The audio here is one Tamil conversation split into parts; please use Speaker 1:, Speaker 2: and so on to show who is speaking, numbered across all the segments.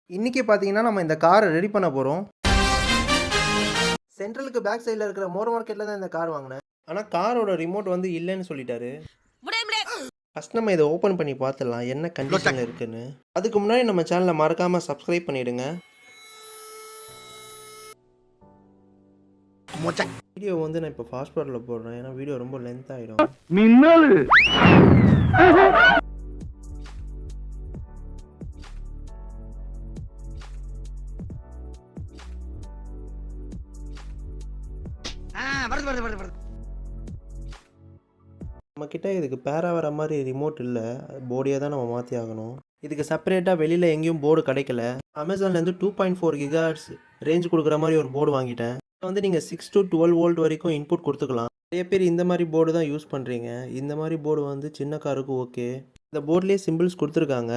Speaker 1: இன்னைக்கு பார்த்தீங்கன்னா, நம்ம இந்த கார ரெடி பண்ண போறோம். சென்ட்ரலுக்கு பேக் சைடுல இருக்கிற மோர் மார்க்கெட்ல தான் இந்த கார் வாங்குனேன். ஆனா காரோட ரிமோட் வந்து இல்லன்னு சொல்லிட்டாரு. ஃபர்ஸ்ட் நம்ம இத ஓப்பன் பண்ணி பார்த்துடலாம். என்ன கண்டிஷன்ல இருக்குன்னு. அதுக்கு முன்னாடி நம்ம சேனலை மறக்காம சப்ஸ்கிரைப் பண்ணிடுங்க. வீடியோ வந்து நான் இப்போ ஃபாஸ்ட் ஃபார்வர்ட்ல போடுறேன். ஏன்னா வீடியோ ரொம்ப லென்த் ஆயிடும்.
Speaker 2: மின்னல்
Speaker 1: நம்ம கிட்ட இதுக்கு பேரா வர மாதிரி ரிமோட் இல்ல. போர்டியா தான் நம்ம மாத்தி ஆகணும். இதுக்கு செப்பரேட்டா வெளியில எங்கேயும் போர்டு கிடைக்கல. அமேசான்ல இருந்து 2.4 GHz ரேஞ்ச் கொடுக்குற மாதிரி ஒரு போர்டு வாங்கிட்டேன். வந்து நீங்க 6 to 12 வோல்ட் வரைக்கும் இன்புட் கொடுத்துக்கலாம். நிறைய பேர் இந்த மாதிரி போர்டு தான் யூஸ் பண்றீங்க. இந்த மாதிரி போர்டு வந்து சின்ன காருக்கு ஓகே. இந்த போர்ட்லயே சிம்பிள்ஸ் கொடுத்துருக்காங்க.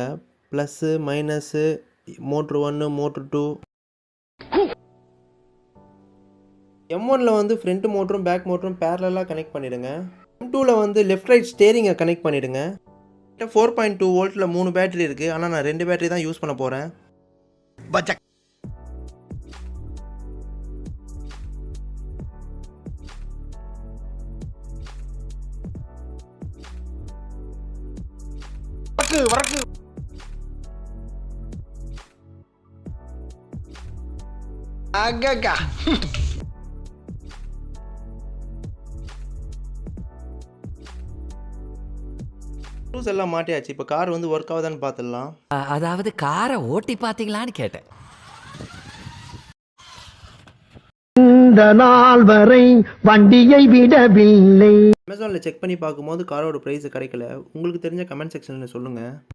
Speaker 1: Plus minus motor 1 motor 2. M1ல வந்து ஃப்ரண்ட் மோட்டரும் பேக் மோட்டரும் பேரலாக கனெக்ட் பண்ணிடுங்க. M2ல வந்து லெஃப்ட் ரைட் ஸ்டேரிங்கை கனெக்ட் பண்ணிடுங்க. 4.2 வோல்ட்டில் 3 பேட்டரி இருக்குது. ஆனால் நான் 2 பேட்டரி தான் யூஸ் பண்ண போகிறேன். டூல்ஸ் எல்லாம் மாட்டியாச்சு. இப்போ கார் வந்து ஒர்க் ஆகுதான்னு பார்த்துடலாம்.
Speaker 3: அதாவது காரை ஓட்டி பாத்தீங்களான்னு கேட்டேன்.
Speaker 2: இந்த நாள் வரை வண்டியை விடவில்லை.
Speaker 1: அமேசானில் செக் பண்ணி பார்க்கும்போது காரோட ப்ரைஸ் கிடைக்கல. உங்களுக்கு தெரிஞ்ச கமெண்ட் செக்ஷனில் சொல்லுங்கள்.